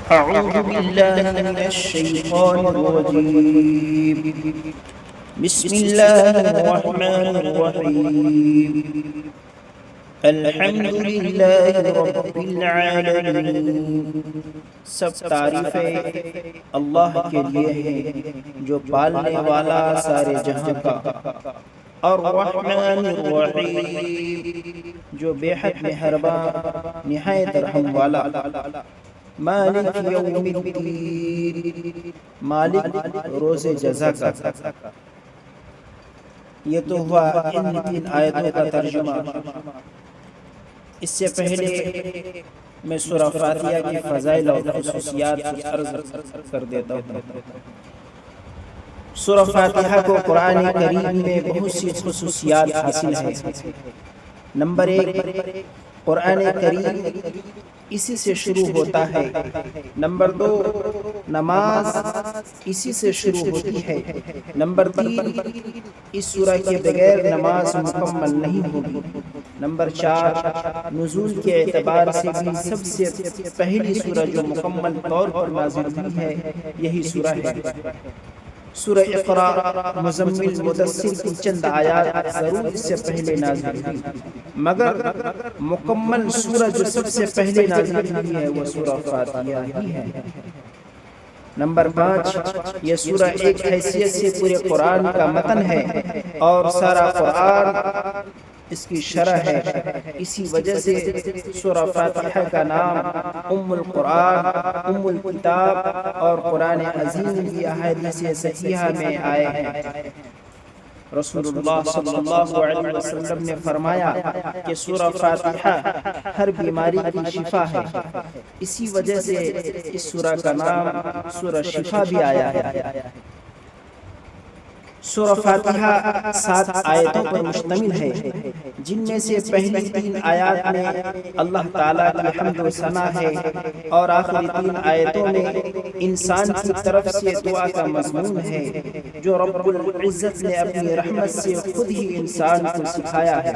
أعوذ بالله من الشيطان الرجيم. بسم الله الرحمن الرحيم. الحمد لله رب العالمين. سب تعریفیں اللہ کے لیے ہیں جو پالنے والا سارے جہاں کا، اور الرحمن الرحیم جو بے حد مہربان نہایت رحم والا، مالک یوم الدین مالک روز جزا کا۔ یہ تو ہوا ان تین آیتوں کا ترجمہ۔ اس سے پہلے میں سورہ فاتحہ کی فضائل اور خصوصیات کچھ عرض کر دیتا ہوں۔ سورہ فاتحہ کو قرآن کریم میں بہت سی خصوصیات حاصل ہیں۔ نمبر 1، قرآن کریم اسی سے شروع ہوتا ہے۔ نمبر 2، نماز اسی سے شروع ہوتی ہے۔ نمبر 3، اس سورہ کے بغیر نماز مکمل نہیں ہوگی۔ نمبر 4، نزول کے اعتبار سے بھی سب سے پہلی سورہ جو مکمل طور پر نازل ہوئی ہے یہی سورہ ہے۔ سورہ اقرا مزمل مدثر کی چند آیات ضرور اس سے پہلے نازل ہوئی، مگر مکمل سورہ جو سب سے پہلے نازل ہوئی ہے وہ سورہ فاتحہ ہی ہے۔ نمبر 5، یہ سورہ ایک حیثیت سے پورے قرآن کا متن ہے اور سارا قرآن اس کی شرح ہے۔ اسی وجہ سے سورہ فاتحہ کا نام ام القرآن، ام الکتاب اور قرآن عظیم بھی احادیث صحیحہ میں آئے ہیں۔ رسول اللہ صلی اللہ علیہ وسلم نے فرمایا کہ سورہ فاتحہ ہر بیماری کی شفا ہے، اسی وجہ سے اس سورہ کا نام سورہ شفا بھی آیا ہے۔ سورہ فاتحہ 7 آیتوں پر مشتمل ہے، جن میں سے پہلی 3 آیات میں اللہ تعالیٰ کی حمد و ثنا ہے اور آخری 3 آیتوں میں انسان کی طرف سے دعا کا مضمون ہے جو رب العزت نے اپنی رحمت سے خود ہی انسان کو سکھایا ہے،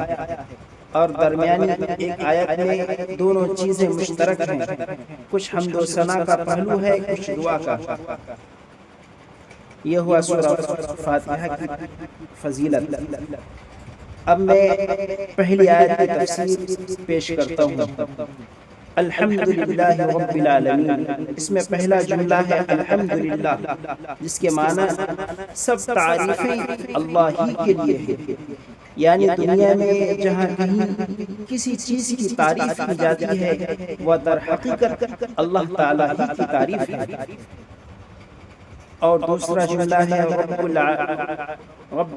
اور درمیانی ایک آیت میں دونوں چیزیں مشترک ہیں، کچھ حمد و ثنا کا پہلو ہے، کچھ دعا کا۔ یہ ہوا سورہ فاتحہ کی فضیلت۔ اب میں پہلی آیت کی تفسیر پیش کرتا ہوں۔ الحمدللہ رب العالمین، اس میں پہلا جملہ ہے الحمدللہ، جس کے معنی سب تعریفیں اللہ ہی کے لیے ہیں۔ یعنی دنیا میں جہاں کہیں کسی چیز کی تعریف کی جاتی ہے وہ در حقیقت اللہ تعالیٰ ہی کی تعریف ہے۔ اور دوسرا جملہ ہے رب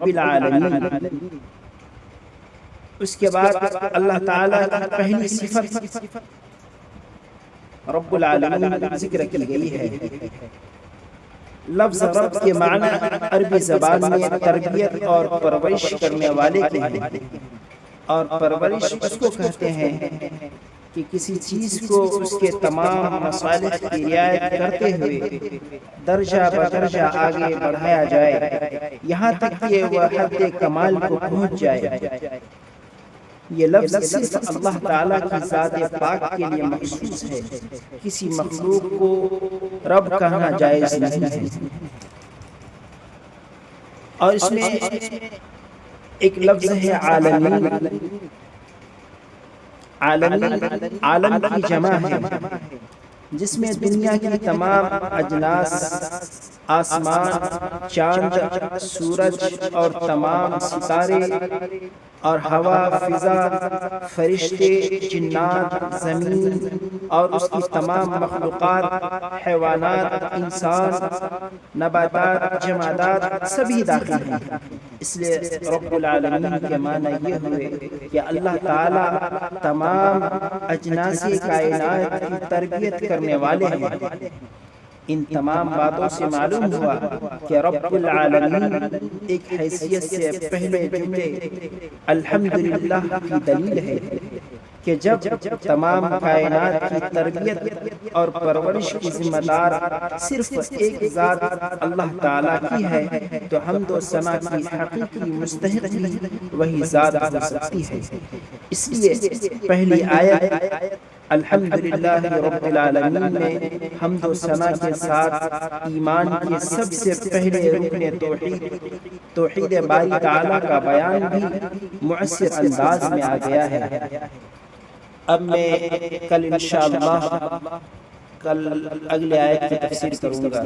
العالمین۔ اس کے بعد اللہ تعالیٰ کی پہلی صفت رب العالمین ذکر کی گئی ہے۔ لفظ رب کے معنی عربی زبان میں تربیت اور پرورش کرنے والے کے ہیں، اور پرورش اس کو کہتے ہیں کہ کسی چیز کو اس کے تمام مصالح کی رعایت کرتے ہوئے درجہ بدرجہ آگے بڑھایا جائے، یہاں تک کہ وہ حد کمال کو پہنچ جائے۔ یہ لفظ صرف اللہ تعالیٰ کی ذات پاک کے لیے مخصوص ہے، کسی مخلوق کو رب کہنا جائز نہیں ہے۔ اور اس میں ایک لفظ ہے عالمین۔ عالم کی جمع ہے، جس میں دنیا کی تمام اجناس، آسمان، چاند، سورج اور تمام ستارے اور ہوا، فضا، فرشتے، جنات، زمین اور اس کی تمام مخلوقات، حیوانات، انسان، نباتات، جمادات سبھی داخل ہیں۔ اس لیے رب العالمین کے معنی یہ ہوئے کہ اللہ تعالیٰ تمام اجناس کائنات کی تربیت کرنے والے ہیں۔ ان تمام باتوں سے معلوم ہوا کہ رب العالمین ایک حیثیت سے پہلے جملے الحمدللہ کی دلیل ہے کہ جب تمام کائنات کی تربیت اور پرورش کی ذمہ دار صرف ایک ذات اللہ تعالیٰ کی ہے تو حمد و ثنا کی حقیقی مستحق بھی وہی ذات ہو سکتی ہے۔ اس لیے پہلی آیت الحمدللہ رب العالمین میں حمد و ثنا کے ساتھ ایمان کے سب سے پہلے رکن توحید باری تعالیٰ کا بیان بھی مؤثر انداز میں آ گیا ہے۔ اب میں کل انشاءاللہ اگلے آیت کی تفسیر کروں گا۔